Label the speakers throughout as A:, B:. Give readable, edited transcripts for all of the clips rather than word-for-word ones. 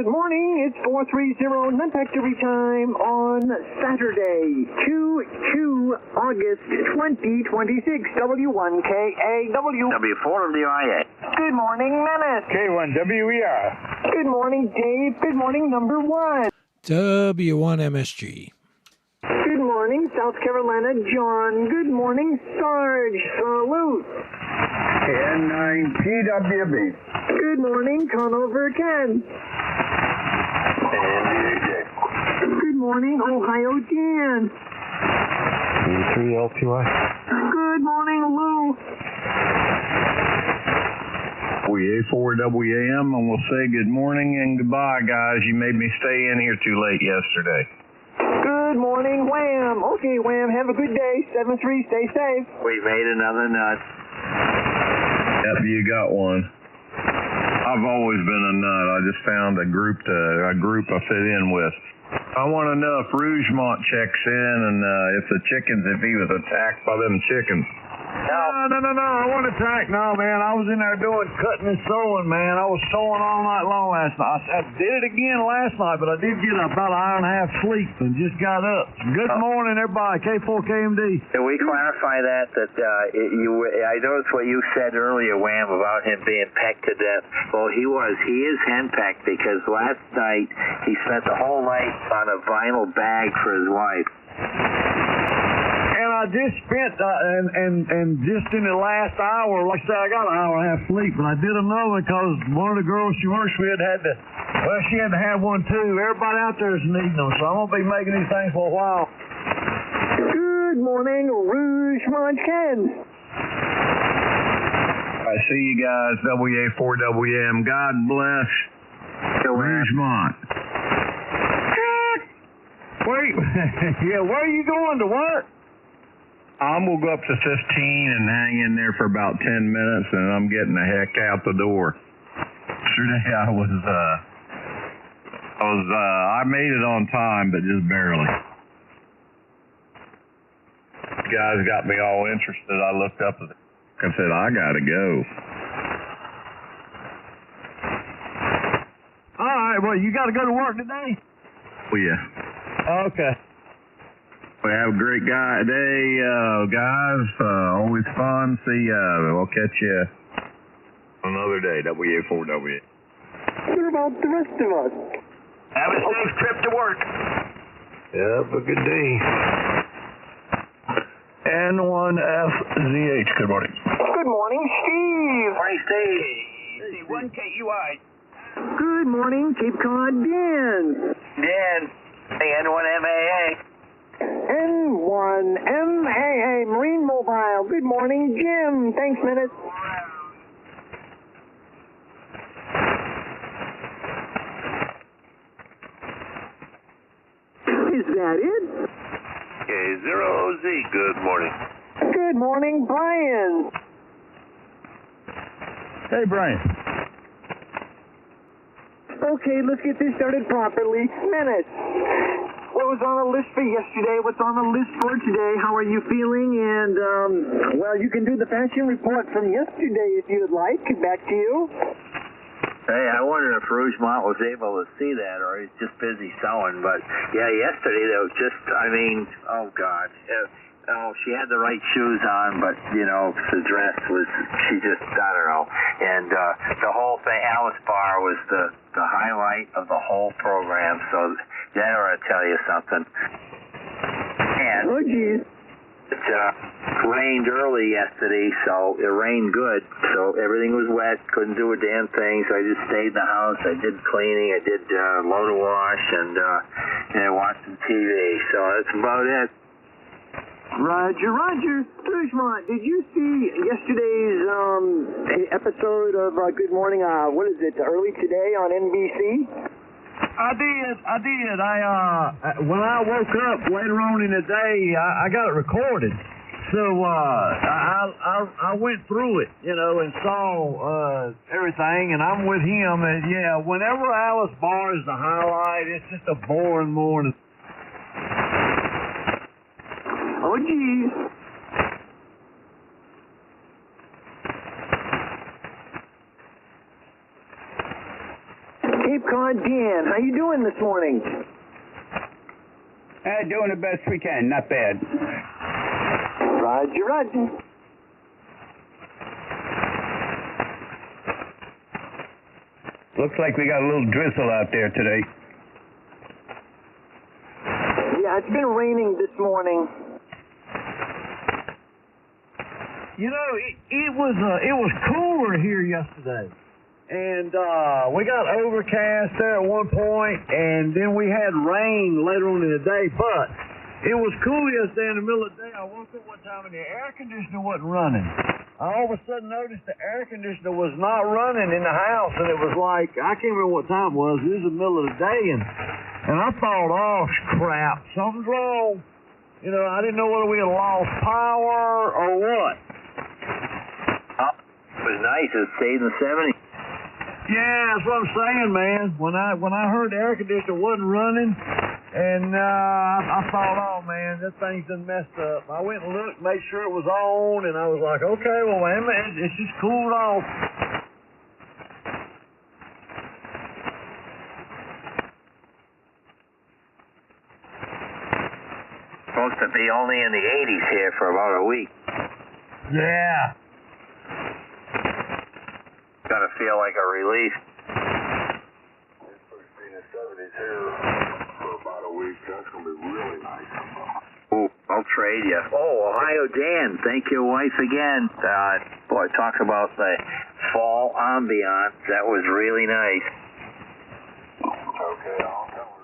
A: Good morning. It's 4:30 non-factory time on Saturday, 2 August 2026. W1KAW.
B: W4WIA.
A: Good morning, Menace.
C: K1WER.
A: Good morning, Dave. Good morning, number one.
D: W1MSG.
A: Good morning, South Carolina, John. Good morning, Sarge. Salute.
C: N9TWB.
A: Good morning, Conover, Ken. Good morning, Ohio, Jan.
C: E3LPY.
A: Good morning, Lou.
E: We A4WAM, and we'll say good morning and goodbye, guys. You made me stay in here too late yesterday.
A: Good morning, Wham. Okay, Wham, have a good day. 7-3, stay safe.
B: We made another nut.
E: Yep, you got one. I've always been a nut. I just found a group I fit in with. I want to know if Rougemont checks in and if he was attacked by them chickens.
C: No, I wasn't attacked. No, man, I was in there doing cutting and sewing, man. I was sewing all night long last night. I did it again last night, but I did get about an hour and a half sleep and just got up. Good morning, everybody. K4KMD.
B: Can we clarify that I noticed what you said earlier, Wham, about him being pecked to death. Well, he is henpecked because last night he spent the whole night on a vinyl bag for his wife.
C: And I just spent, and just in the last hour, like I said, I got an hour and a half sleep, but I did another because one of the girls she works with she had to have one too. Everybody out there is needing them, so I'm going to be making these things for a while.
A: Good morning, Rougemont, Ken.
E: I see you guys, WA4WM. God bless Rougemont.
C: Wait, yeah, where are you going to work?
E: I'm going to go up to 15 and hang in there for about 10 minutes, and I'm getting the heck out the door. Yesterday I made it on time, but just barely. You guys got me all interested. I looked up and said, I got to go.
C: All right, well, you got to go to work today?
E: Oh, yeah.
C: Okay.
E: We have a great day, guys. Always fun. See ya. We'll catch you another day. WA4W.
A: What about the rest of us?
B: Have a safe trip to work.
C: Have a good day. N1FZH. Good morning.
A: Good morning, Steve.
B: Morning, Steve. 1KUI.
A: Good morning, Cape Cod, Dan.
B: Dan. N1MAA.
A: N1MAA Marine Mobile. Good morning, Jim. Thanks, Minute. Is that it?
B: K0Z. Good morning.
A: Good morning, Brian.
C: Hey, Brian.
A: Okay, let's get this started properly. Minute. What was on the list for yesterday? What's on the list for today? How are you feeling? And, well, you can do the fashion report from yesterday if you'd like. Back to you.
B: Hey, I wonder if Rougemont was able to see that, or he's just busy sewing. But, yeah, yesterday, that was just, oh, God. She had the right shoes on, but, the dress was, she just, I don't know. And the whole thing, Alice Barr was the highlight of the whole program, so that ought to tell you something. And
A: oh, geez.
B: It rained early yesterday, so it rained good, so everything was wet, couldn't do a damn thing, so I just stayed in the house. I did cleaning, I did load wash, and I watched some TV, so that's about it.
A: Roger. Rougemont, did you see yesterday's episode of Good Morning, what is it, Early Today on NBC?
C: I did. When I woke up later on in the day, I got it recorded. So I went through it, and saw everything, and I'm with him. And yeah, whenever Alice Barr is the highlight, it's just a boring morning.
A: Oh, geez. Cape Cape Cod Dan. How you doing this morning?
F: Doing the best we can. Not bad.
A: Roger, roger.
F: Looks like we got a little drizzle out there today.
A: Yeah, it's been raining this morning.
C: You know, it was cooler here yesterday, and we got overcast there at one point, and then we had rain later on in the day. But it was cool yesterday in the middle of the day. I woke up one time and the air conditioner wasn't running. I all of a sudden noticed the air conditioner was not running in the house, and it was like, I can't remember what time it was. It was the middle of the day, and I thought, oh crap, something's wrong. You know, I didn't know whether we had lost power or what.
B: It was nice. It stayed in the 70s.
C: Yeah, that's what I'm saying, man. When I heard the air conditioner wasn't running, and I thought, oh man, this thing's done messed up. I went and looked, made sure it was on, and I was like, okay, well, man, it's just cooled off.
B: Supposed to be only in the 80s here for about a week.
C: Yeah.
B: Gonna feel like a relief.
G: It's supposed to be in the 70s here for about a week. That's gonna be really nice.
B: Ooh, I'll trade you. Oh, Ohio Dan, thank your wife again. Boy, talk about the fall ambiance. That was really nice.
G: Okay, I'll tell her.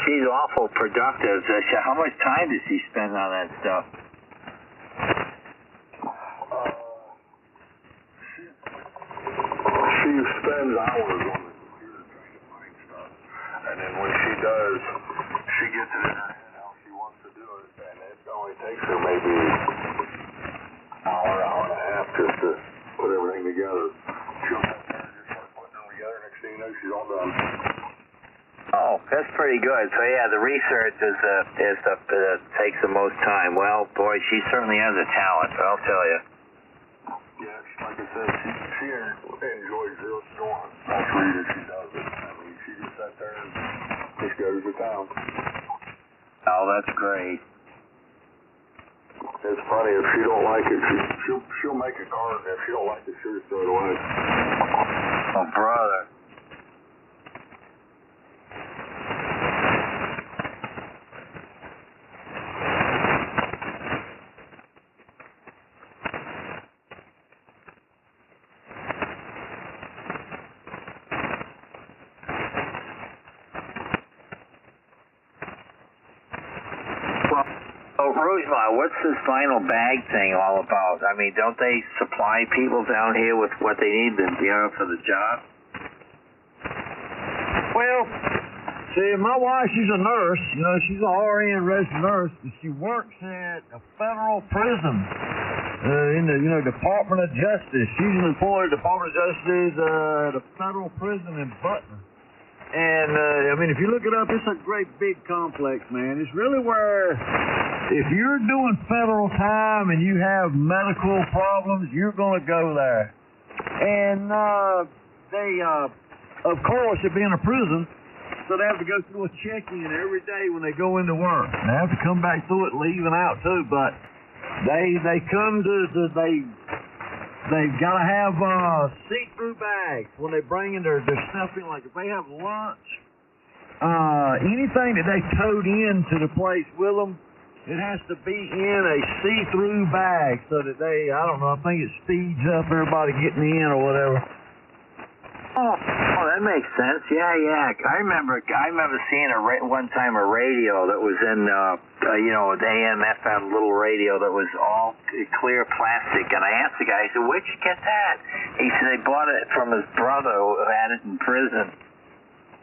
B: She's awful productive. How much time does she spend on that stuff?
G: She spends hours on the computer trying to find stuff, and then when she does, she gets it in her head how she wants to do it, and it only takes her maybe an hour and a half just to put everything together. She'll sit there and just start putting them together. Next thing you know, she's all done.
B: Oh, that's pretty good. So yeah, the research takes the most time. Well, boy, she certainly has a talent. I'll tell you.
G: Yeah, like I said, she enjoys real doing. That's the reason she does it. I mean, she just sat there and just goes to town.
B: Oh, that's great.
G: It's funny, if she don't like it, she'll make a card, and if she don't like it, she'll just throw it away.
B: Oh, brother. Rosemont, what's this final bag thing all about? I mean, don't they supply people down here with what they need for the job?
C: Well, see, my wife, she's a nurse. You know, she's an RN registered nurse, but she works at a federal prison in the, Department of Justice. She's an employee of the Department of Justice at a federal prison in Butner. And, if you look it up, it's a great big complex, man. It's really where, if you're doing federal time and you have medical problems, you're going to go there. And they, of course, they're being a prison, so they have to go through a check-in every day when they go into work. They have to come back through it, leaving out, too. But they come to they've got to have see-through bags when they bring in their stuff in. Like if they have lunch, anything that they towed into the place with them, it has to be in a see-through bag so that I think it speeds up everybody getting in or whatever.
B: Oh, that makes sense. Yeah. I remember seeing one time a radio that was in, an AM, FM little radio that was all clear plastic. And I asked the guy, I said, where'd you get that? He said they bought it from his brother who had it in prison.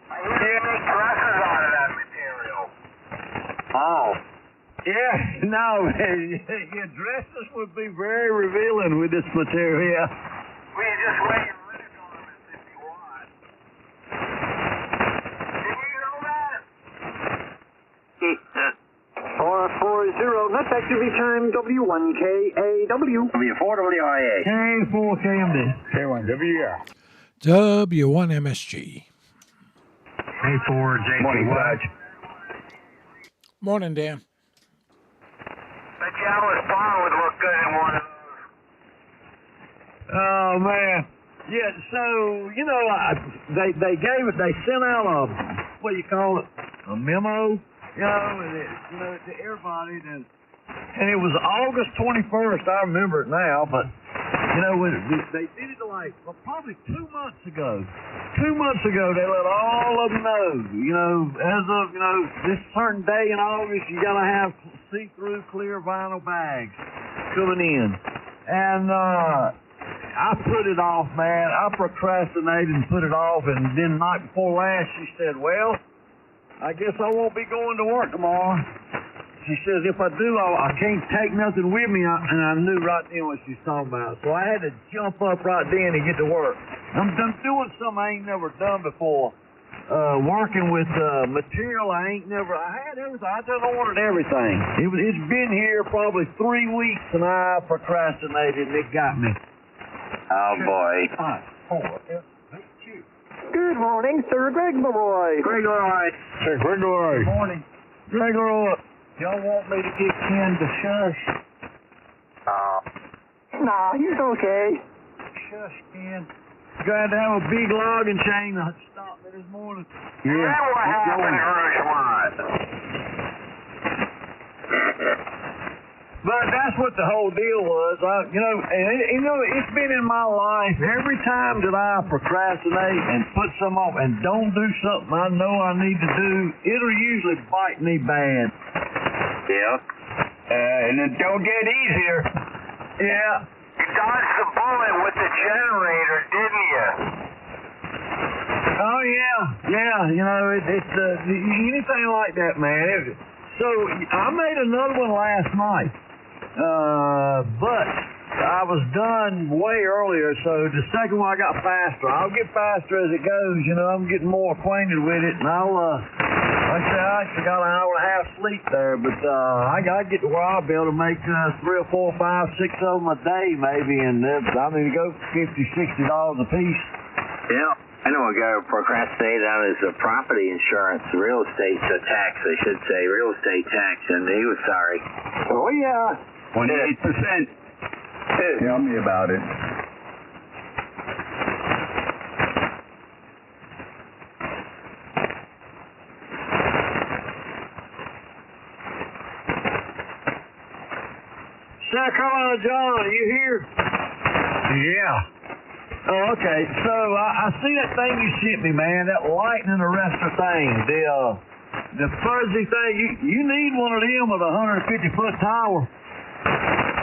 G: You make dresses out of that material.
B: Oh.
C: Yeah, no, your dresses would be very revealing with this material.
G: We just wear your linen garments if you want. Did you know that?
A: For That's activity time W1KAW.
B: W4WIA.
C: K4KMD.
G: K1WR.
D: W1MSG.
F: K4JPY.
E: Morning, Sarge.
D: Morning, Dan.
B: Bet you Alice Palmer would look good in one of those.
C: Oh man, yeah. So you know, they sent out a what do you call it, a memo, to everybody, and it was August 21st. I remember it now, but when they did it probably 2 months ago. 2 months ago, they let all of them know. As of this certain day in August, you gotta have see-through clear vinyl bags coming in, and I put it off, man. I procrastinated and put it off, and then the night before last, she said, well, I guess I won't be going to work tomorrow. She says, if I do, I can't take nothing with me, and I knew right then what she's talking about. So I had to jump up right then and get to work. I'm doing something I ain't never done before. Working with material I had everything. I just ordered everything. It's been here probably 3 weeks, and I procrastinated, and it got me.
B: Oh boy.
A: 5, 4, 8, 2. Good morning, Sir Gregory.
B: Gregory.
E: Hey, Gregory.
C: Morning. Gregory, y'all want me to get Ken to shush?
A: Nah, he's okay.
C: Shush, Ken. Glad to have a big logging chain that stopped me this morning.
B: Yeah. What happened in Rougemont?
C: But that's what the whole deal was. It's been in my life. Every time that I procrastinate and put something off and don't do something I know I need to do, it'll usually bite me bad.
B: Yeah.
F: And it don't get easier.
C: Yeah.
B: You dodged the bullet with the generator, didn't you?
C: Oh yeah. It's anything like that, man. So I made another one last night. But I was done way earlier, so the second one I got faster. I'll get faster as it goes, I'm getting more acquainted with it, and I'll, like I said, I actually got an hour and a half sleep there, but I gotta get to where I'll be able to make 3 or 4, 5, 6 of them a day, maybe, and I mean, go $50, $60 a piece.
B: Yeah. I know a guy who procrastinated on his property insurance, real estate tax, I should say, real estate tax, and he was sorry.
A: Oh, yeah.
F: 28%. Tell me about it.
C: Sacramento John, are you here?
F: Yeah.
C: Oh, okay. So I see that thing you sent me, man. That lightning arrestor thing. The fuzzy thing. You need one of them with a 150-foot tower.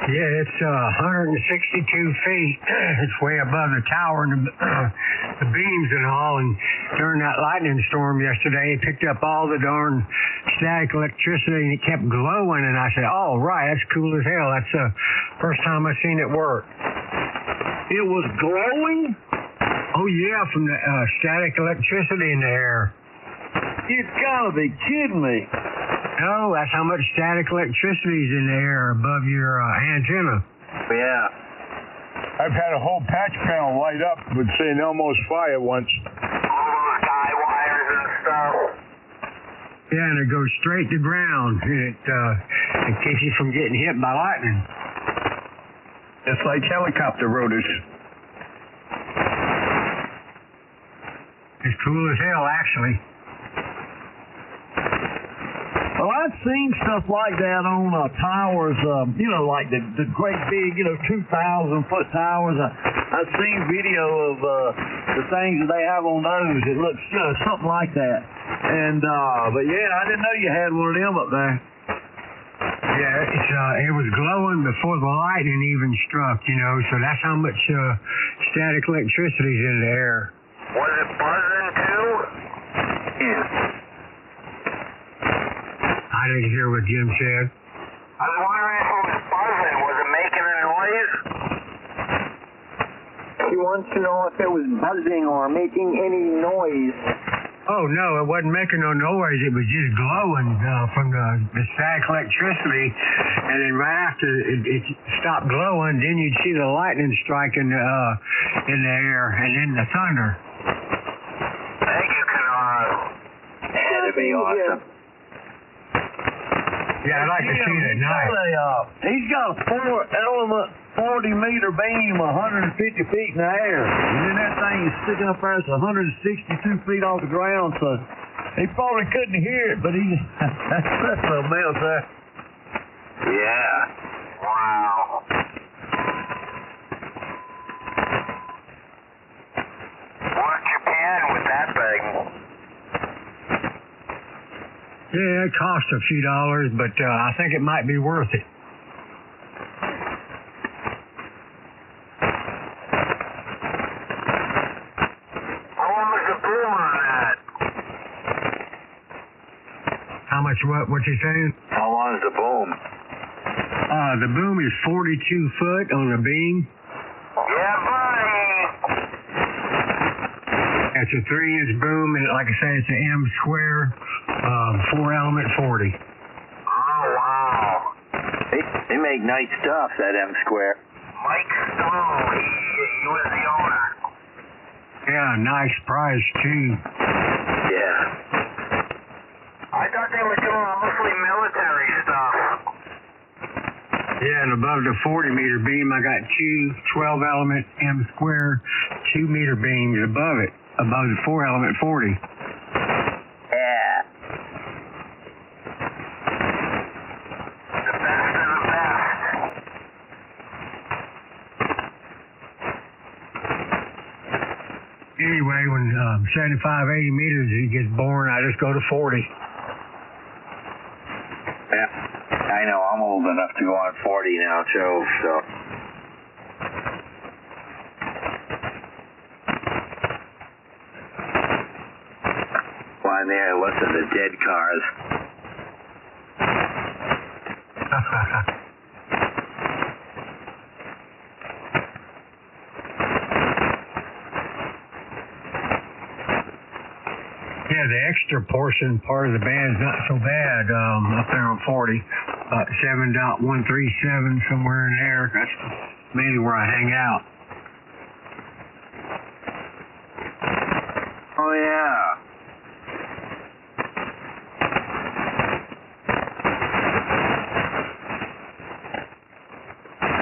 H: Yeah, it's 162 feet. It's way above the tower and the beams and all. And during that lightning storm yesterday, it picked up all the darn static electricity and it kept glowing. And I said, oh, right, that's cool as hell. That's the first time I've seen it work.
C: It was glowing?
H: Oh, yeah, from the static electricity in the air.
C: You've got to be kidding me.
H: Oh, that's how much static electricity is in the air above your antenna.
B: Yeah.
E: I've had a whole patch panel light up with saying Elmo's Fire once.
B: All those guy wires and stuff.
H: Yeah, and it goes straight to ground, and it keeps you from getting hit by lightning.
F: It's like helicopter rotors.
H: It's cool as hell, actually.
C: Well, I've seen stuff like that on towers, like the great big, 2,000-foot towers. I've seen video of the things that they have on those. It looks something like that. And, but yeah, I didn't know you had one of them up there.
H: Yeah, it was glowing before the lightning even struck, so that's how much static electricity is in the air.
B: Was it buzzing too? Yeah.
H: I didn't hear what Jim said.
B: I was wondering if it was buzzing. Was it making a noise?
A: He wants to know if it was buzzing or making any noise.
H: Oh, no, it wasn't making no noise. It was just glowing from the static electricity. And then right after it stopped glowing, then you'd see the lightning strike in the air and then the thunder.
B: Thank you, Kennard. That'd be awesome.
H: Yeah, I'd like to see it at night.
C: He's got a 4-element 40-meter beam 150 feet in the air. And then that thing is sticking up there. It's 162 feet off the ground, so he probably couldn't hear it, but that's something else there.
B: Yeah. Wow. What's your pan with that thing?
H: Yeah, it cost a few dollars, but I think it might be worth it.
B: How long was the boom on that?
H: How much, what you saying?
B: How long is the boom?
H: The boom is 42 foot on the beam.
B: Yeah, buddy.
H: It's a 3-inch boom, and like I say, it's an M square, 4-element 40.
B: Oh, wow. They make nice stuff, that M square. Mike Stoll, he was the owner.
H: Yeah, nice price too.
B: Yeah. I thought they were doing mostly military stuff.
H: Yeah, and above the 40-meter beam, I got two 12-element M square 2-meter beams above it, above the 4-element 40.
B: Yeah. The best of the best.
H: Anyway, when 75, 80 meters it gets boring, I just go to 40.
B: Yeah. I know, I'm old enough to go on 40 now, too, so. Flying there, listen to dead cars.
H: Yeah, the extra portion part of the band's not so bad up there on 40. 7.137, somewhere in there. That's mainly where I hang out.
B: Oh, yeah.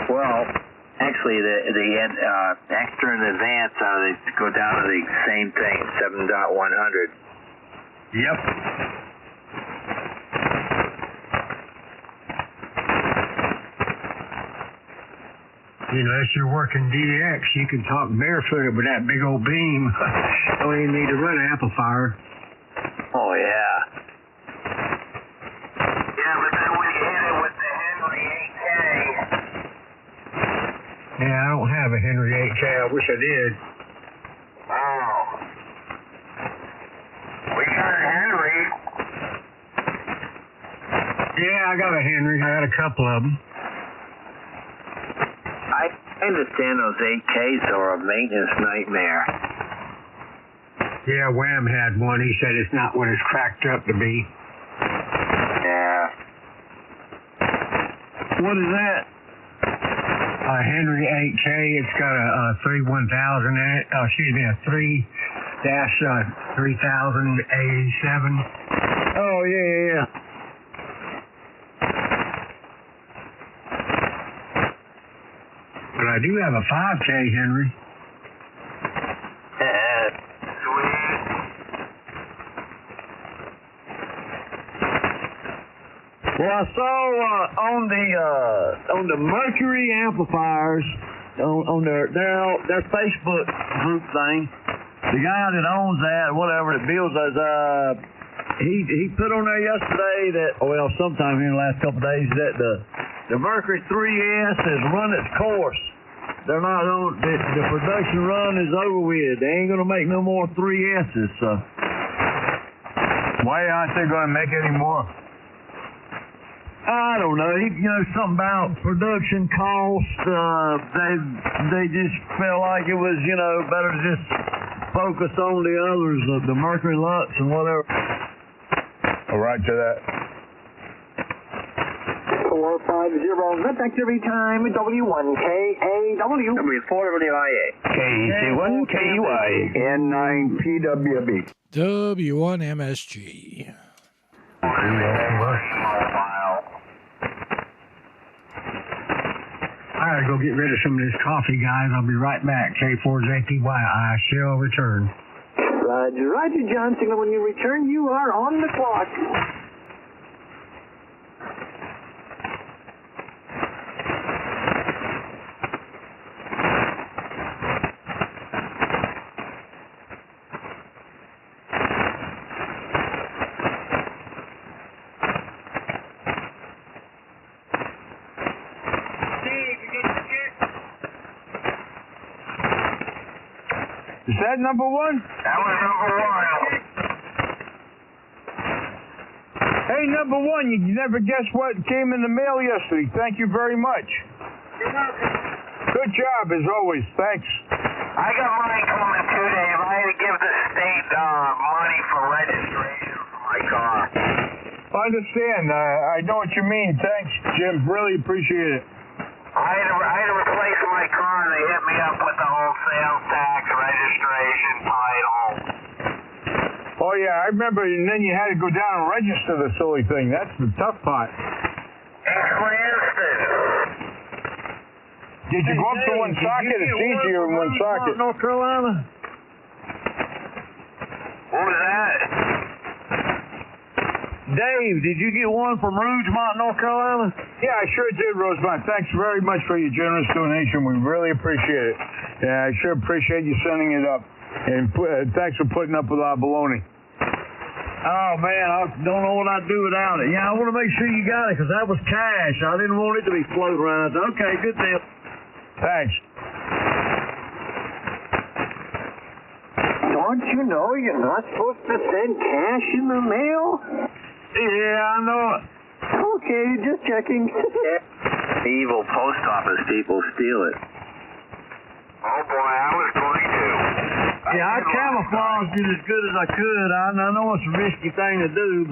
B: Well, actually, the extra and advance they go down to the same thing, 7.100.
H: Yep. Unless you're working DX, you can talk barefooted with that big old beam. Don't even need to run an amplifier.
B: Oh, yeah. Yeah, but then when you hit it with the Henry 8K.
H: Yeah, I don't have a Henry 8K. I wish I did.
B: Oh. We got a Henry.
H: Yeah, I got a Henry. I got a couple of them.
B: I understand those 8Ks are a maintenance nightmare.
H: Yeah, Wham had one. He said it's not what it's cracked up to be.
B: Yeah.
C: What is that?
H: A Henry 8K. It's got a 31000 in it. Excuse me, a 3-3000 A7.
C: Oh, yeah.
H: But I do have a 5K Henry.
B: Sweet.
C: Well, I saw on the Mercury amplifiers on their Facebook group thing, the guy that owns that, whatever that builds those, he put on there yesterday that, well, sometime in the last couple of days, that the Mercury 3S has run its course. They're not on the production run is over with. They ain't gonna make no more 3S's. So
E: Why aren't they going to make any more?
C: I don't know. Something about production cost. They just felt like it was, better to just focus on the others, the Mercury Lux and whatever.
E: Roger that.
A: 450, net activity time, W1KAW.
B: W4WIA.
F: KC1KUI.
E: N9PWB.
D: W1MSG.
H: I gotta go get rid of some of this coffee, guys. I'll be right back. K4JPY. I shall return.
A: Roger, Roger, John. Signal when you return. You are on the clock.
E: Is that number one?
G: That was number one.
E: Hey, number one, you never guess what came in the mail yesterday. Thank you very much.
G: You're welcome.
E: Good job, as always. Thanks.
G: I got money coming too, Dave. I had to give the state money for registration for my car.
E: I understand. I know what you mean. Thanks, Jim. Really appreciate it.
G: I had to replace my car, and they hit me up with the whole sales tax, registration, title.
E: Oh, yeah, I remember. And then you had to go down and register the silly thing. That's the tough part.
G: In Cranston.
E: Did you go up to one socket? It's easier in one socket.
C: North Carolina?
G: What was that?
C: Dave, did you get one from Rougemont, North Carolina?
E: Yeah, I sure did, Rosemont. Thanks very much for your generous donation. We really appreciate it. Yeah, I sure appreciate you sending it up. And thanks for putting up with our baloney.
C: Oh, man, I don't know what I'd do without it. Yeah, I want to make sure you got it because that was cash. I didn't want it to be floating around. Okay, good deal.
E: Thanks.
A: Don't you know you're not supposed to send cash in the mail?
C: Yeah, I know it.
A: Okay, just checking.
B: Evil post office people steal it.
G: Oh, boy, I was going to.
C: Yeah, I camouflaged it as good as I could. I know it's a risky thing to do,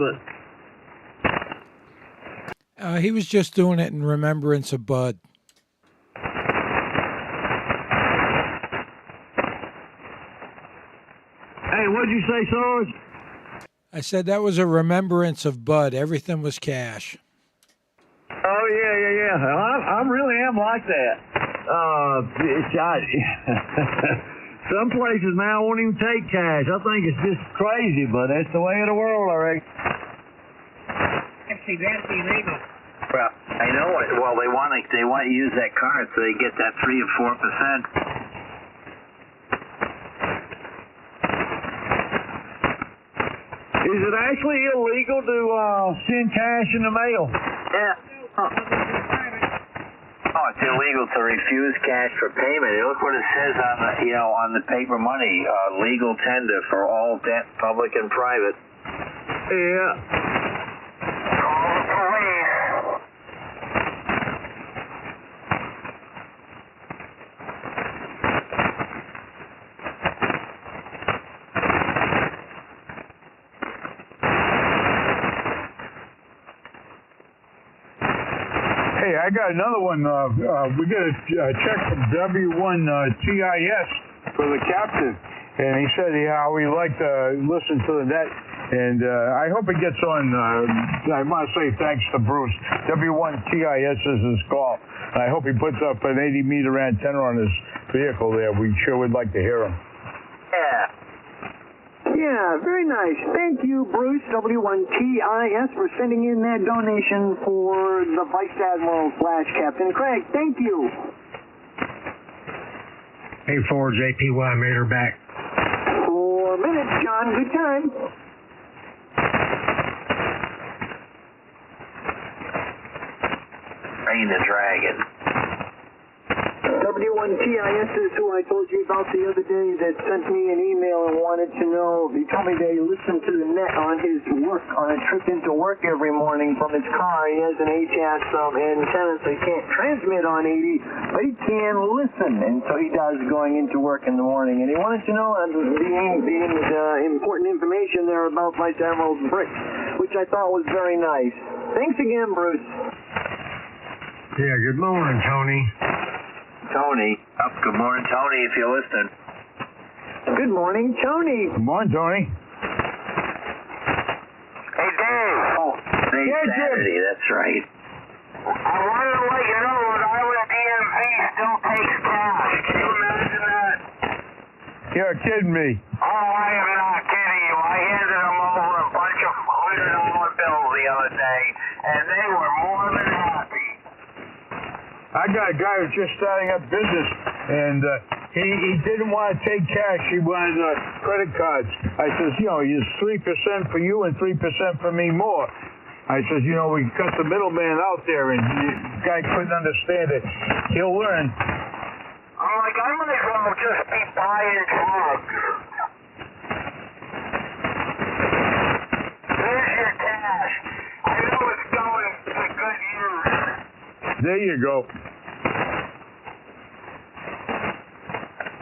C: but...
D: He was just doing it in remembrance of Bud.
C: Hey, what'd you say, Sarge?
D: I said that was a remembrance of Bud. Everything was cash.
C: Oh, yeah. I really am like that. Some places now won't even take cash. I think it's just crazy, but that's the way of the world, I reckon.
B: Well, I know it. Well, they want to use that card so they get that 3 or 4%.
C: Is it actually illegal to send cash in the mail?
B: Yeah. Oh, it's illegal to refuse cash for payment. Look what it says on the, on the paper money. Legal tender for all debt, public and private.
C: Yeah.
G: Call the police.
E: Hey, I got another one. We got a check from W1TIS for the captain, and he said how he liked to listen to the net, and I hope it gets on. I want to say thanks to Bruce. W1TIS is his call. I hope he puts up an 80-meter antenna on his vehicle there. We sure would like to hear him.
B: Yeah.
A: Yeah, very nice. Thank you, Bruce, W1TIS, for sending in that donation for the Vice Admiral / Captain Craig. Thank you.
H: K4JPY made her back.
A: 4 minutes, John. Good time.
B: Rain the Dragon.
A: W1TIS is who I told you about the other day that sent me an email and wanted to know. He told me they listened to the net on his work, on a trip into work every morning from his car. He has an ATAS antenna, so he can't transmit on 80, but he can listen, and so he does going into work in the morning. And he wanted to know the important information there about Vice Admiral Brick, which I thought was very nice. Thanks again, Bruce.
H: Yeah, good morning, Tony.
B: Tony. Good morning, Tony, if you're listening.
A: Good morning, Tony.
F: Come on, Tony.
B: Hey, Dave. Oh, today's Saturday, that's right. I wanted to let you know that Island DMV still takes cash. Can you imagine that?
F: You're kidding me.
B: Oh, I am not kidding you. I handed them over a bunch of $100 bills the other day, and they were more than happy.
F: I got a guy who's just starting up business, and he didn't want to take cash. He wanted credit cards. I says, it's 3% for you and 3% for me more. I says, we cut the middleman out there, and the guy couldn't understand it. He'll learn.
B: I'm like, I'm going to go just be buying drugs. Here's your cash. I know it's going to good use.
F: There you go.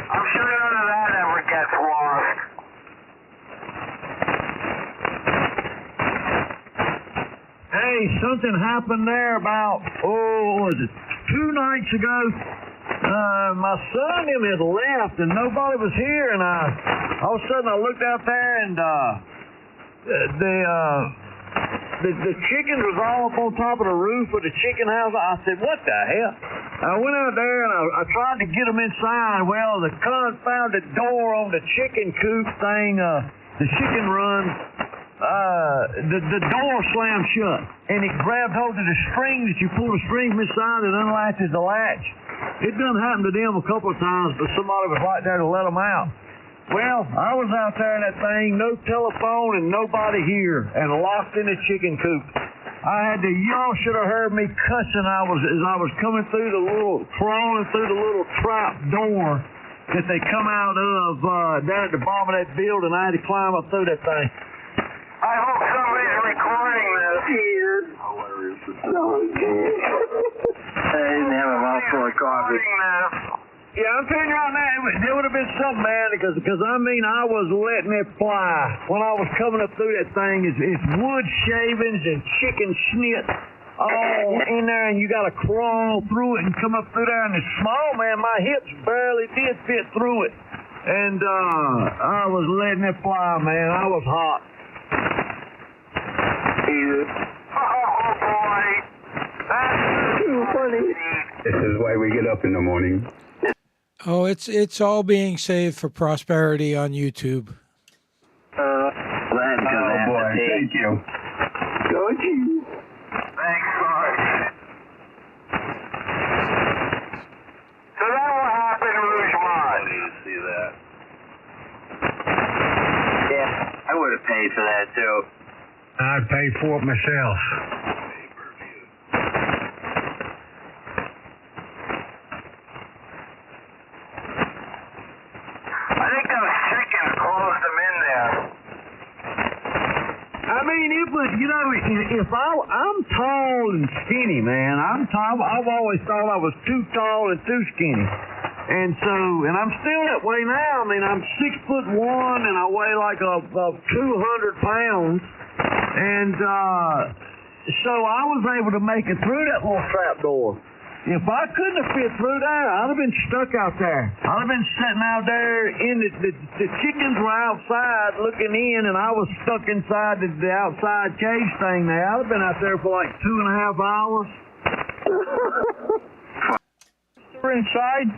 B: I'm sure none of that ever gets lost.
C: Hey, something happened there about, what was it, 2 nights ago? My son and him had left, and nobody was here, and all of a sudden I looked out there, and the chickens was all up on top of the roof of the chicken house. I said, what the hell? I went out there and I tried to get them inside. Well, the confounded door on the chicken coop thing, the chicken run, the door slammed shut, and it grabbed hold of the string that you pull the string from inside and unlatches the latch. It done happened to them a couple of times, but somebody was right there to let them out. Well, I was out there in that thing, no telephone and nobody here, and locked in the chicken coop. Y'all should have heard me cussing as I was coming through crawling through the little trap door that they come out of down at the bottom of that building. I had to climb up through that thing.
B: I hope somebody's recording this.
G: Hilarious.
B: I didn't have a mouthful of coffee.
C: Yeah, I'm telling you right now, there would have been something, man, because I was letting it fly. When I was coming up through that thing, it's wood shavings and chicken snits all in there, and you got to crawl through it and come up through there. And it's small, man, my hips barely did fit through it. And I was letting it fly, man. I was hot.
B: Oh, boy. That's
A: Too funny.
F: This is why we get up in the morning.
D: Oh, it's all being saved for prosperity on YouTube.
F: Oh, boy. Thank you.
A: Go, Chief.
B: Thanks, Mark. So that will happen in Rougemont. I need to see that. Yeah, I would have paid for that, too.
H: I'd pay for it myself.
B: I think those chickens closed them in there.
C: I mean, if I'm tall and skinny, man. I'm tall. I've always thought I was too tall and too skinny. And I'm still that way now. I mean, I'm 6'1" and I weigh like 200 pounds. And so I was able to make it through that little trap door. If I couldn't have fit through there, I'd have been stuck out there. I'd have been sitting out there in the chickens were outside looking in, and I was stuck inside the outside cage thing there. I'd have been out there for like 2.5 hours. Inside?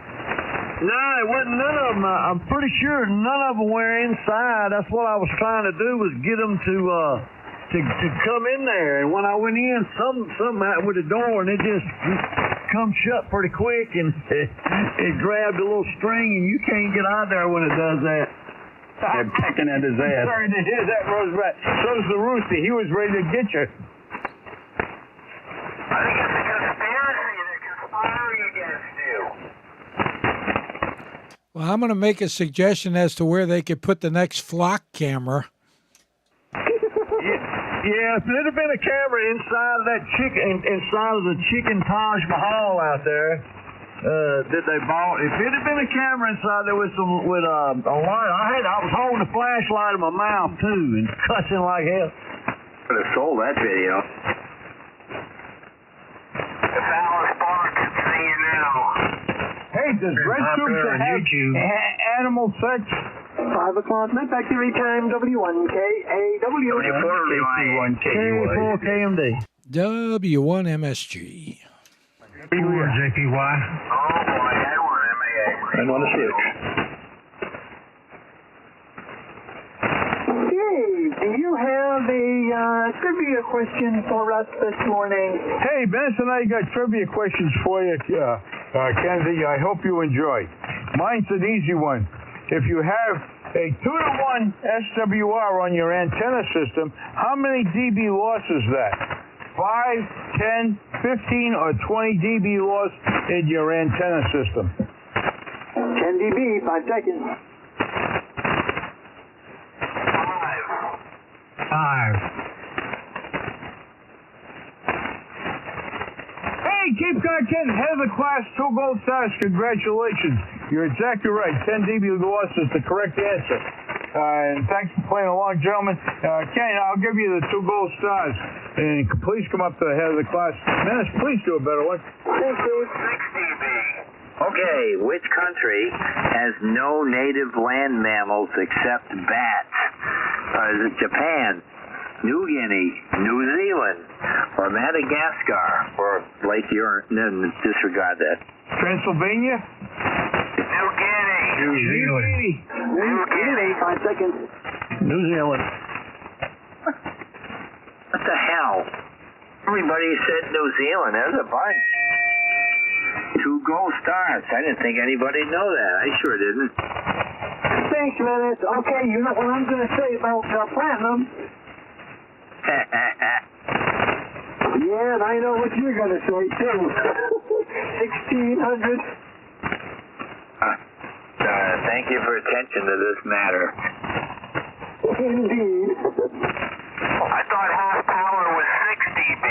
C: No, it wasn't none of them. I'm pretty sure none of them were inside. That's what I was trying to do, was get them to come in there. And when I went in, something happened with the door, and it just come shut pretty quick, and it grabbed a little string, and you can't get out there when it does that.
F: They're pecking at his ass.
C: Sorry to hear that, Roosevelt. So's the rooster. He was ready to get you.
B: I think it's a conspiracy. They're conspiring against you.
D: Well, I'm going to make a suggestion as to where they could put the next flock camera.
C: Yeah, if there'd have been a camera inside of that inside of the chicken Taj Mahal out there that they bought, if it had been a camera inside there with a light, I was holding a flashlight in my mouth too and cussing like hell.
B: Could have sold that video. The Dallas Park, see you now.
F: Hey, does Red Troops have animal sex?
A: 5 o'clock, night factory time, W1KAW.
C: K4KMD.
D: W1MSG.
H: JPY.
B: Oh boy, that one, MAA.
E: And on the 6.
A: Dave, do you have a trivia question for us this morning?
F: Hey, Benson, I got trivia questions for you, Kennedy. I hope you enjoy. Mine's an easy one. If you have a 2-to-1 SWR on your antenna system, how many dB loss is that? 5, 10, 15, or 20 dB loss in your antenna system?
A: 10 dB, 5 seconds.
H: 5.
F: Hey, Cape Cod Ken, head of the class, 2 gold stars. Congratulations. You're exactly right. 10 dB loss is the correct answer. And thanks for playing along, gentlemen. Ken, I'll give you the 2 gold stars. And please come up to the head of the class. Menace, please do a better one.
A: Thank you.
B: 6 dB. Okay, which country has no native land mammals except bats? Is it Japan, New Guinea, New Zealand, or Madagascar, or Lake Huron? No, disregard that.
F: Transylvania?
B: New Guinea.
H: New Zealand.
A: New Guinea, 5 seconds.
C: New Zealand.
B: What the hell? Everybody said New Zealand. There's a bunch. 2 gold stars. I didn't think anybody'd know that. I sure didn't.
A: Thanks, Menace. Okay, you know what I'm going to say about platinum. Yeah, and I know what you're going to say, too. 1,600.
B: Thank you for attention to this matter.
A: Indeed.
B: I thought half power was 6 dB.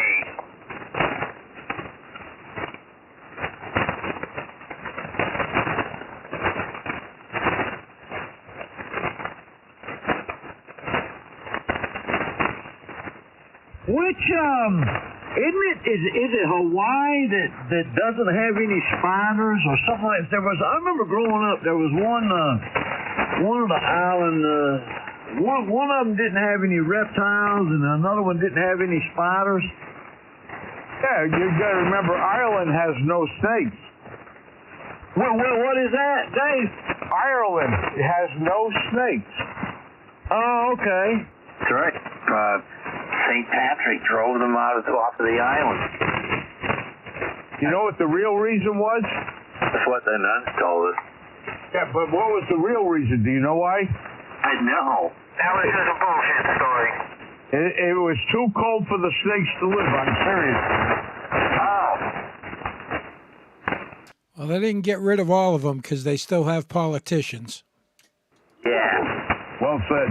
C: Which is it Hawaii that doesn't have any spiders or something like that? I remember growing up there was one of the island one of them didn't have any reptiles and another one didn't have any spiders.
F: Yeah, you got to remember Ireland has no snakes.
C: Well, what is that, Dave?
F: Ireland has no snakes.
C: Oh, okay.
B: That's right. St. Patrick drove them off of the island.
F: You know what the real reason was?
B: That's what the nuns told us.
F: Yeah, but what was the real reason? Do you know why?
B: I know. That was just a bullshit story.
F: It was too cold for the snakes to live. I'm serious.
B: Oh.
D: Well, they didn't get rid of all of them because they still have politicians.
B: Yeah.
F: Well said.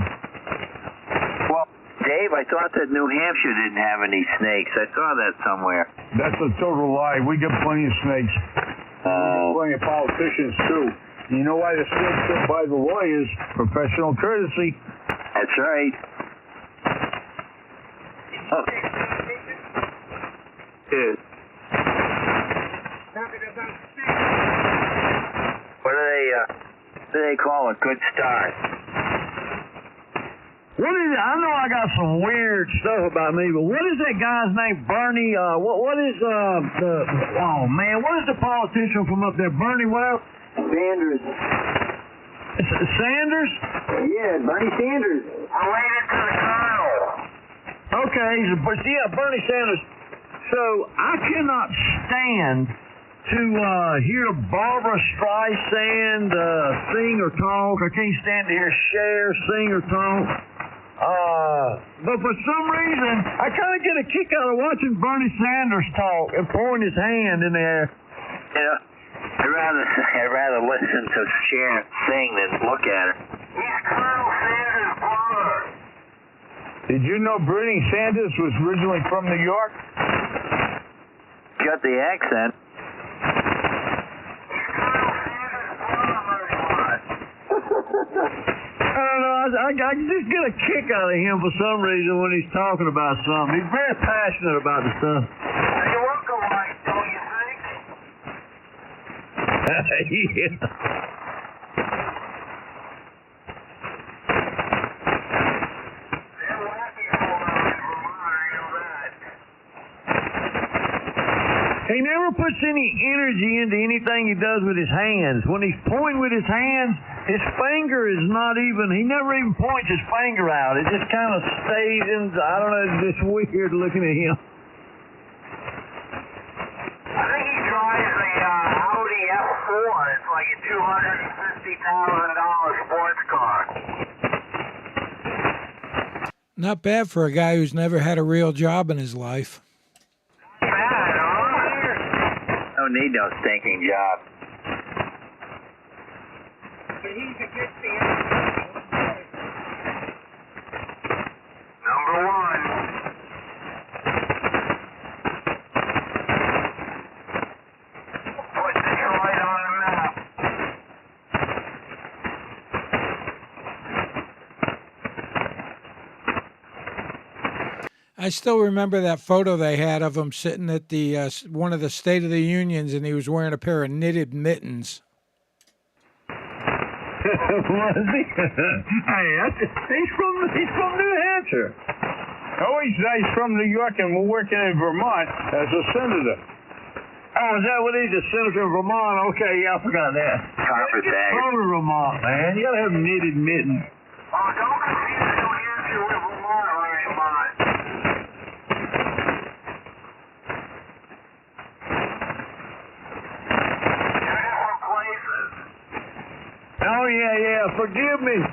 B: Well, Dave, I thought that New Hampshire didn't have any snakes. I saw that somewhere.
F: That's a total lie. We get plenty of snakes. Plenty of politicians, too. You know why the snakes sit by the lawyers? Professional courtesy.
B: That's right. Oh. Dude. What do they call a good start?
C: What is it? I know I got some weird stuff about me, but what is that guy's name? Bernie, what is what is the politician from up there? Bernie, what else?
A: Sanders.
C: Sanders?
A: Yeah, Bernie Sanders.
B: Related to the colonel.
C: Okay, Bernie Sanders. So I cannot stand to hear Barbara Streisand sing or talk. I can't stand to hear Cher sing or talk. But for some reason, I kind of get a kick out of watching Bernie Sanders talk and pouring his hand in the air.
B: Yeah. I'd rather listen to Sharon sing than look at her. He's Colonel Sanders' brother.
F: Did you know Bernie Sanders was originally from New York?
B: Got the accent.
C: I don't know. I just get a kick out of him for some reason when he's talking about something. He's very passionate about the stuff.
B: You look alike, don't you think?
C: Yeah. He never puts any energy into anything he does with his hands. When he's pointing with his hands, his finger is not even, he never even points his finger out. It just kind of stays in, I don't know, it's just weird looking at him.
B: I think he drives a Audi F4. It's like a $250,000 sports car.
D: Not bad for a guy who's never had a real job in his life.
B: Don't need no stinking job. Number one. Put Detroit on the map.
D: I still remember that photo they had of him sitting at the one of the State of the Unions, and he was wearing a pair of knitted mittens.
C: Was he? Hey, he's from New Hampshire.
F: Oh, he's from New York and we're working in Vermont as a senator.
C: Oh, is that what he's a senator in Vermont? Okay, yeah, I forgot that.
B: Carpetbagger.
C: From Vermont, man. You gotta have knitted mittens.
B: Oh, don't confuse New Hampshire with Vermont, Vermont.
C: Oh, yeah, forgive me.
B: Whistling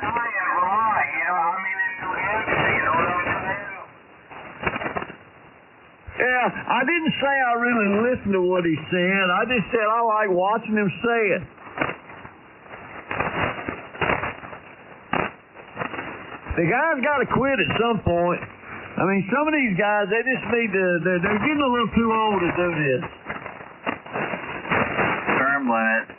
B: dying in Vermont, you know, I mean in New Hampshire, you know what I'm saying?
C: Yeah, I didn't say I really listened to what he said. I just said I like watching him say it. The guy's got to quit at some point. I mean, some of these guys, they just need to, they're getting a little too old to do this.
B: Term limit.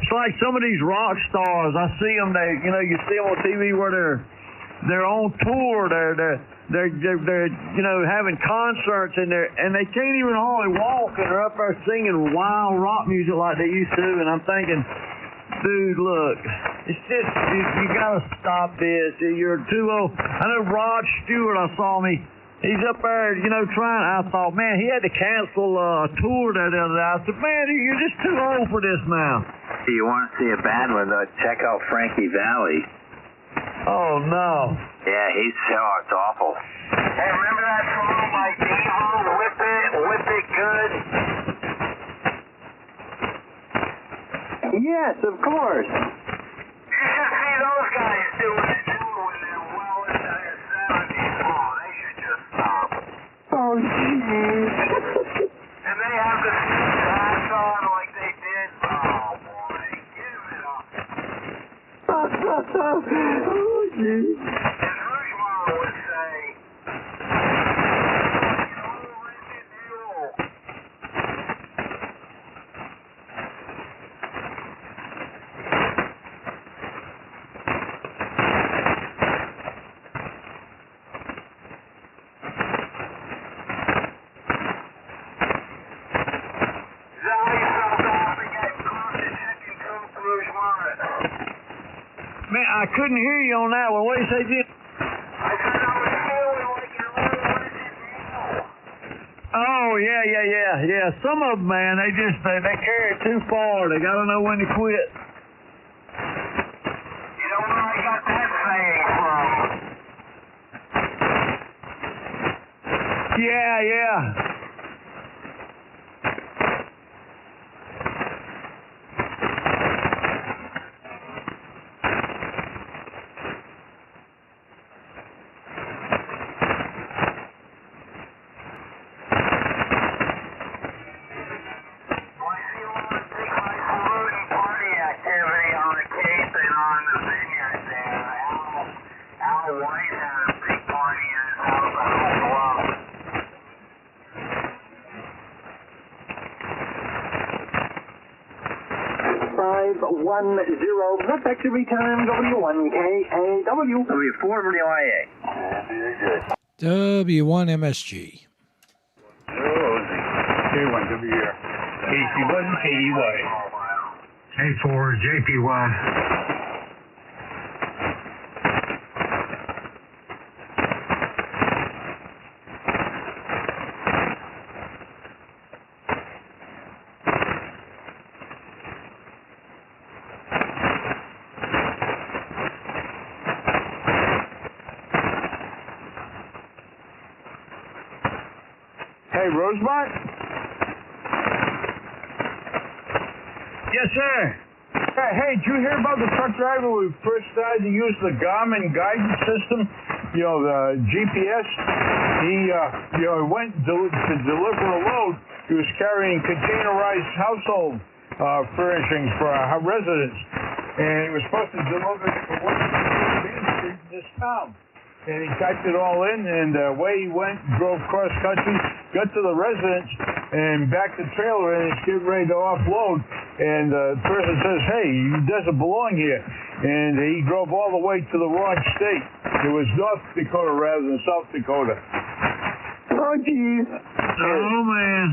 C: It's like some of these rock stars. I see them. You see them on TV where they're on tour. They're having concerts and they can't even hardly walk, and they're up there singing wild rock music like they used to. And I'm thinking, dude, look, it's just you gotta stop this. You're too old. I know Rod Stewart. I saw him. He's up there, trying. I thought, man, he had to cancel a tour there the other day. I said, man, you're just too old for this now.
B: If you want to see a bad one, check out Frankie Valli.
C: Oh, no.
B: Yeah, it's awful. Hey, remember that song by Devo, Whip It Good?
A: Yes, of course.
B: You should see those guys doing it too when they're well into their 70s. Oh, they should just stop.
A: Oh, jeez.
B: And they have the hats on like they did. Oh, boy, give it up.
A: Oh, jeez.
B: As Rushmore would say,
C: Man, I couldn't hear you on that one. What did you say, Jim?
B: I said I was feeling like you're really
C: Oh, yeah. Some of them, man, they carry it too far. They got to know when to quit.
B: You know where I got that saying from?
C: Yeah.
A: Reflectory time, W1KAW.
B: W4WIA.
D: W1MSG.
F: K1, W here. KC1, KEY.
H: K4, JP1.
F: Hey, Rosemont?
C: Yes, sir.
F: Hey, did you hear about the truck driver when we first started to use the Garmin guidance system? You know, the GPS? He went to deliver a load. He was carrying containerized household furnishings for our residents. And he was supposed to deliver it to one Main Street in this town. And he typed it all in, and away he went, drove cross country, got to the residence, and backed the trailer in, and he's getting ready to offload. And the person says, hey, he doesn't belong here. And he drove all the way to the wrong state. It was North Dakota rather than South Dakota.
A: Oh, geez.
C: Oh, man.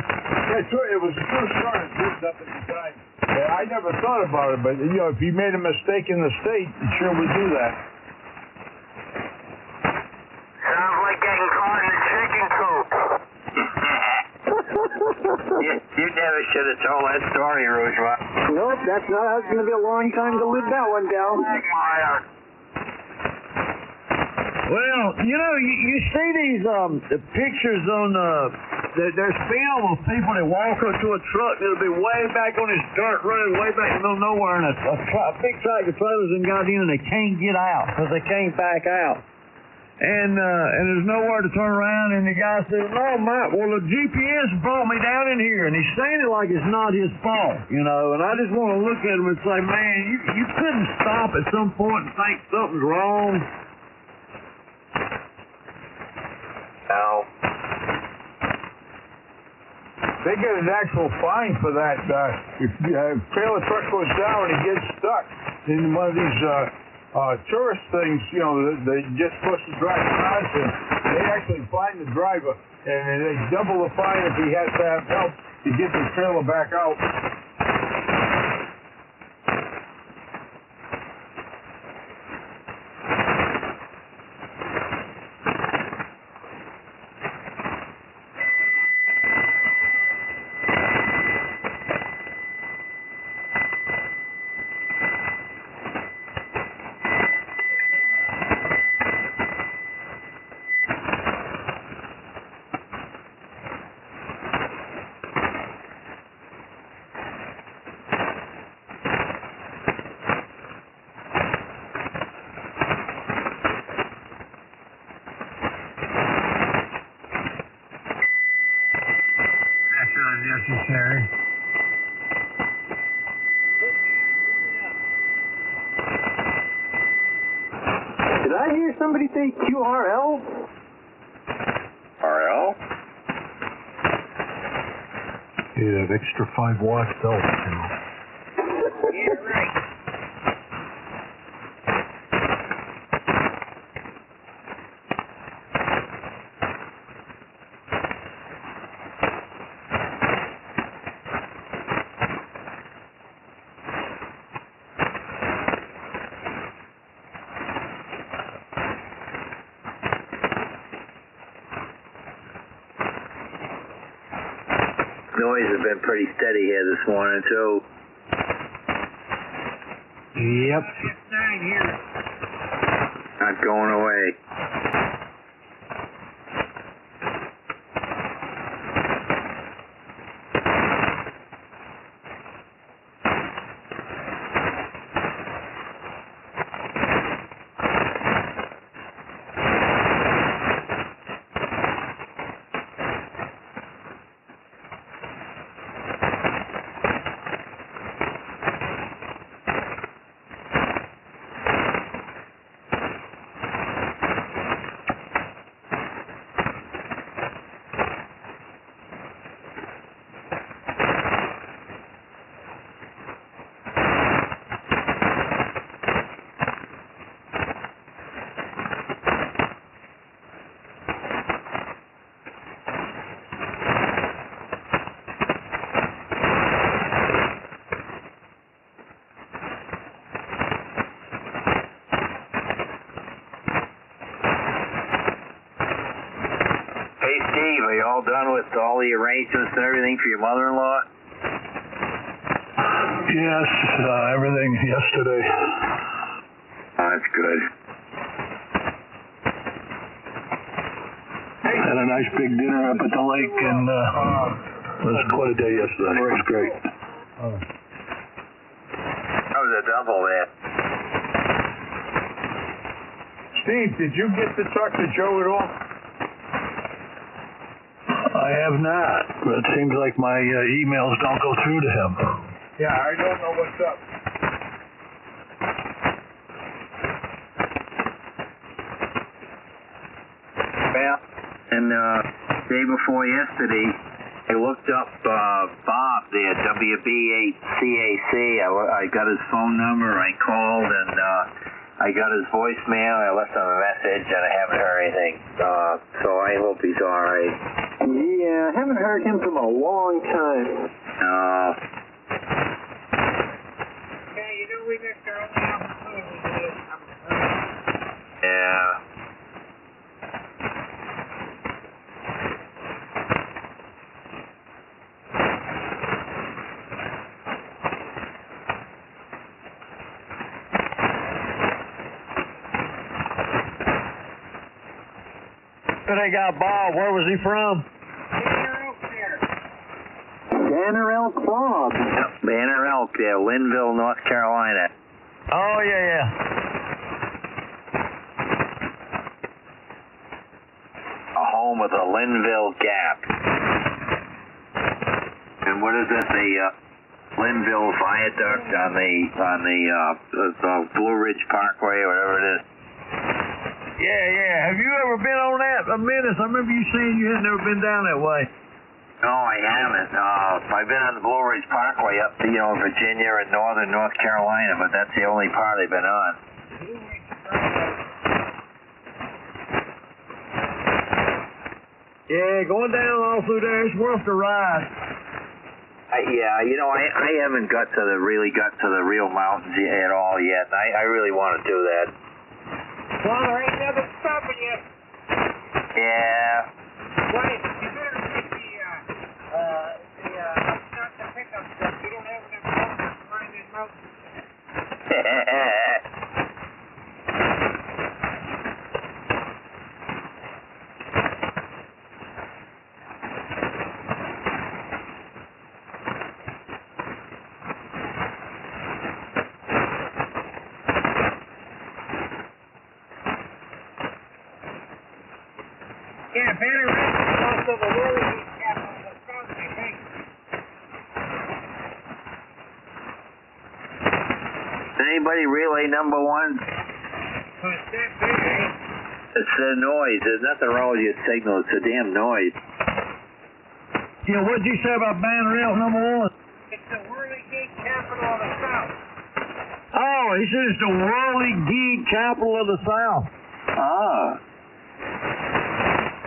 F: Yeah, it was a true story. It was up at the time. I never thought about it, but, if you made a mistake in the state, it sure would do that.
B: Sounds like getting caught in a chicken coop. you never should have told that story, Rosemont.
A: Nope, that's going to be a long time to live that one down.
C: Well, you see these the pictures on there's film of people that walk up to a truck that'll be way back on this dirt road, way back in the middle of nowhere, and a big tractor trailers and got in and they can't get out because they can't back out. And there's nowhere to turn around, and the guy said, no, Mike, well, the GPS brought me down in here, and he's saying it like it's not his fault, and I just want to look at him and say, man, you couldn't stop at some point and think something's wrong.
B: Ow.
F: They get an actual fine for that. If a trailer truck goes down and he gets stuck in one of these tourist things, they're just supposed to drive cars, and they actually find the driver, and they double the fine if he has to have help to get the trailer back out.
H: Necessary.
A: Did I hear somebody say QRL?
B: RL?
H: Yeah, that extra 5 watts helps,
B: Yeah, right. Noise has been pretty steady here this morning, too.
H: Yep.
B: Not going away. Steve, are you all done with all the arrangements and everything for your mother-in-law?
G: Yes, everything yesterday.
B: Oh, that's good.
G: Had a nice big dinner up at the lake, and it was quite a day yesterday. It was great.
B: How was the double there?
F: Steve, did you get to talk to Joe at all?
G: I have not, but it seems like my emails don't go through to him.
F: Yeah, I don't know what's up.
B: Well, and day before yesterday, I looked up Bob there, WB8CAC. I got his phone number. I called and I got his voicemail. I left him a message and I haven't heard anything. So I hope he's all right.
A: Yeah, I haven't heard him from a long time.
H: Yeah, you know we missed our only opportunity.
B: Yeah.
C: They got Bob. Where was he from?
A: Banner Elk Bob.
B: Banner Elk there, Linville, North Carolina.
C: Oh, yeah.
B: A home of the Linville Gap. And what is it? The Linville Viaduct on the Blue Ridge Parkway, or whatever it is.
C: Yeah. Have you ever been on that? A minute. I remember you saying you had never been down that way.
B: No, I haven't. I've been on the Blue Ridge Parkway up to, Virginia and northern North Carolina, but that's the only part I've been on.
C: Yeah, going down all through there, it's worth the ride.
B: I haven't really got to the real mountains at all yet. I really want to do that.
H: Well, there ain't nothing stopping you.
B: Yeah.
H: Wait, you better take not the pickup truck. You don't have enough room to climb this mountain. Yeah, Banner Elk is also the whirly heat capital of the South, I think.
B: Is anybody relay number one?
H: It's that big, eh?
B: It's a noise. There's nothing wrong with your signal. It's a damn noise.
C: Yeah, what'd you say about Banner Elk number one?
H: It's the whirligig capital of the South.
C: Oh, he said it's the whirligig capital of the South.
B: Oh.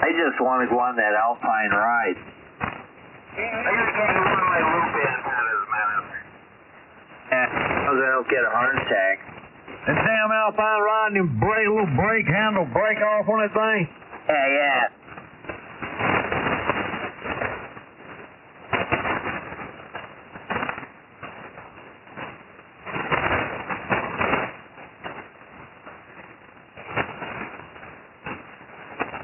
B: I just want to go on that alpine ride.
H: Yeah,
B: I gotta get a little my loop in out of the mountain. Because I don't get a heart attack.
C: That damn alpine ride and them little brake handle break off on that thing.
B: Yeah.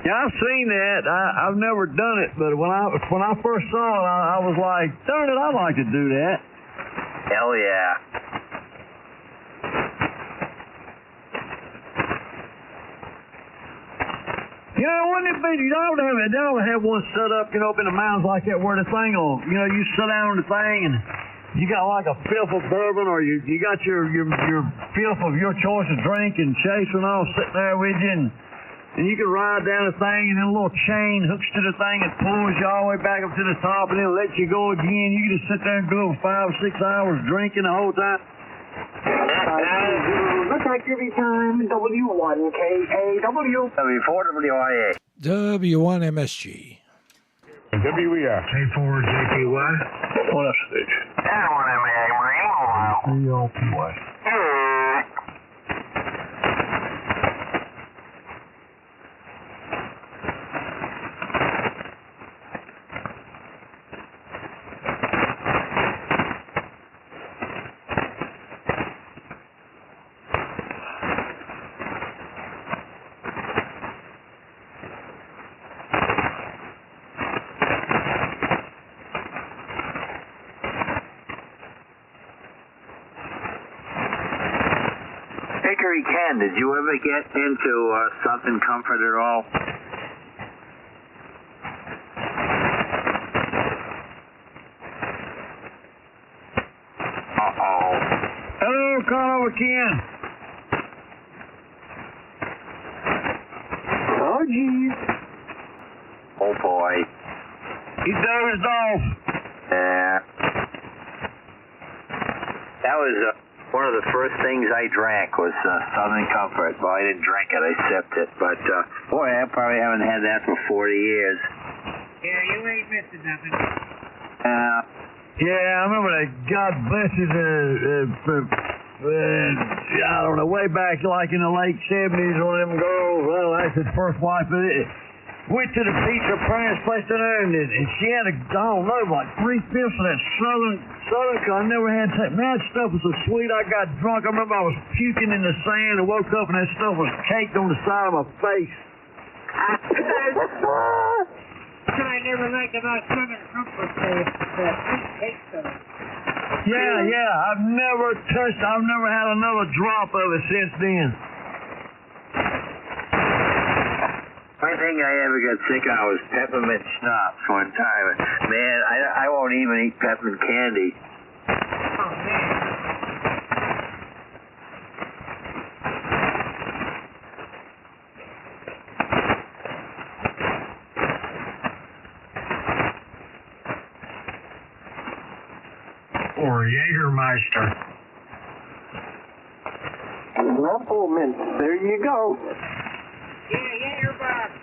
C: Yeah, I've seen that. I've never done it, but when I first saw it, I was like, darn it, I'd like to do that.
B: Hell yeah.
C: You know, wouldn't it be? They ought to have one set up, up in the mountains like that, where the thing on. You sit down on the thing and you got like a fifth of bourbon, or you got your fifth of your choice of drink and chase and all sitting there with you, and you can ride down the thing, and then a little chain hooks to the thing and pulls you all the way back up to the top, and then lets you go again. You can just sit there and go 5 or 6 hours drinking the whole time.
A: Looks like every time W1KAW.
B: W4WIA.
D: W1MSG.
F: WER.
H: K4JPY.
G: What else, Stitch?
F: EOPY.
B: Hickory Ken, did you ever get into Southern Comfort at all? Uh-oh.
C: Hello, Conover Ken.
A: Oh, geez.
B: Oh, boy.
C: He dozed off.
B: Yeah. That was one of the first things I drank was Southern Comfort. Well, I didn't drink it, I sipped it. But, boy, I probably haven't had that for 40 years.
H: Yeah, you ain't missing nothing.
C: Yeah, I remember that. God bless his, I don't know, way back like in the late 70s, one of them girls, well, that's his first wife, but it went to the beach, her parents placed her there, and she had I don't know, like 3/5 of that Southern, I never had that. Man, that stuff was so sweet, I got drunk. I remember I was puking in the sand and woke up and that stuff was caked on the side of my face.
H: I never liked about Southern Comfort that taste of it.
C: Yeah, I've never had another drop of it since then.
B: One thing I ever got sick of was peppermint schnapps one time. Man, I won't even eat peppermint candy.
H: Oh, man. Or Jägermeister.
A: Rumplemint. There you go.
H: Yeah, Jägermeister.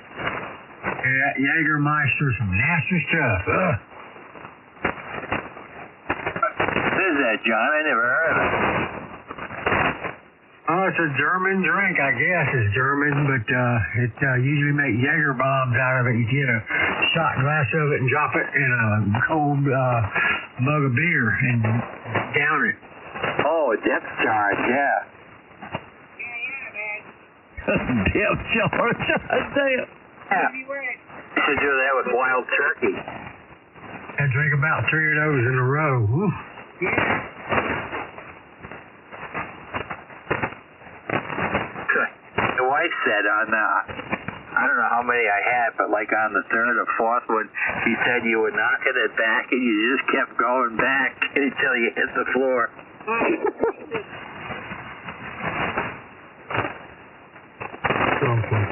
H: Yeah, Jägermeister's some nasty stuff.
B: What is that, John? I never heard of it.
H: Oh, it's a German drink, I guess. It's German, but it usually make Jaeger bombs out of it. You get a shot glass of it and drop it in a cold mug of beer and down it.
B: Oh, a depth charge, yeah.
C: Depth charge, damn.
B: Yeah. You should do that with wild turkey.
H: I drink about 3 of those in a row. Woo.
B: The wife said on I don't know how many I had, but like on the third or fourth one, she said you were knocking it back and you just kept going back until you hit the floor.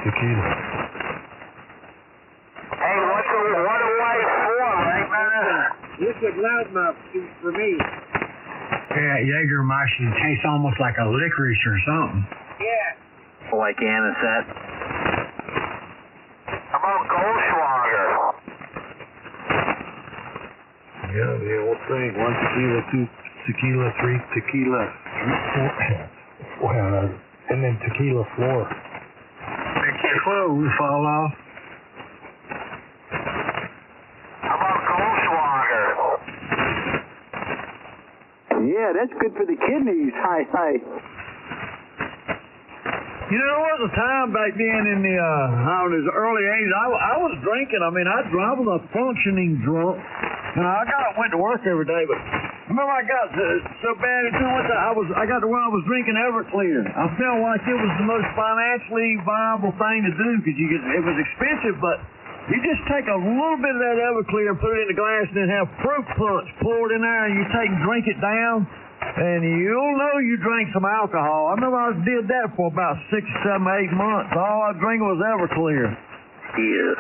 C: Tequila.
B: Hey, what a wife for, right, man?
H: This is loudmouth for me. Yeah, Jägermeister tastes almost like a licorice or something. Yeah.
B: Like Anna said. How about Goldschlager?
C: Yeah, the old thing. 1 tequila, 2 tequila, 3 tequila. Well, and then tequila floor.
H: Make your clothes fall off.
B: How about Goldschlager?
A: Yeah, that's good for the kidneys. Hi.
C: You know, there was a time back then in the early 80s, I was drinking. I mean, I was a functioning drunk. You know, I went to work every day, but remember I got so bad into it that I got to where I was drinking Everclear. I felt like it was the most financially viable thing to do because it was expensive, but you just take a little bit of that Everclear and put it in the glass and then have fruit punch poured in there and you drink it down. And you'll know you drank some alcohol. I remember I did that for about 6, 7, 8 months. All I drank was Everclear.
B: Yeah.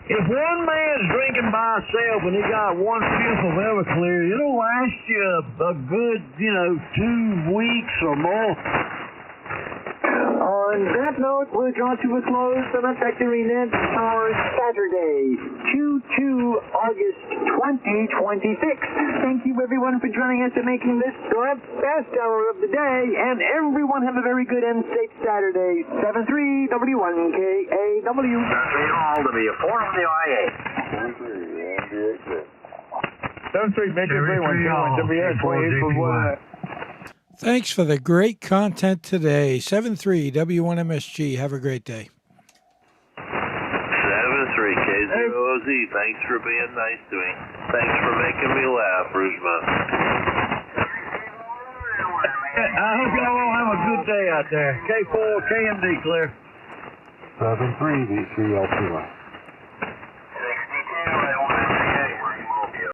C: If one man's drinking by himself and he got 1/5 of Everclear, it'll last you a good, 2 weeks or more.
A: On that note, we'll draw to a close the Factory Net for Saturday, 2/2 August 2026. Thank you, everyone, for joining us and making this the best hour of the day. And everyone have a very good and safe Saturday. 73 W1KAW.
B: All to be a forum of the IA.
F: 73 Metro 312 WN 28.1.
D: Thanks for the great content today. 73 W1MSG. Have a great day.
B: 73 K0.
G: Rosie, thanks for being nice to me. Thanks for making me laugh, Rougemont.
C: I hope y'all all have a good day out there. K4, KMD, clear.
G: 7-3, V3, LPY.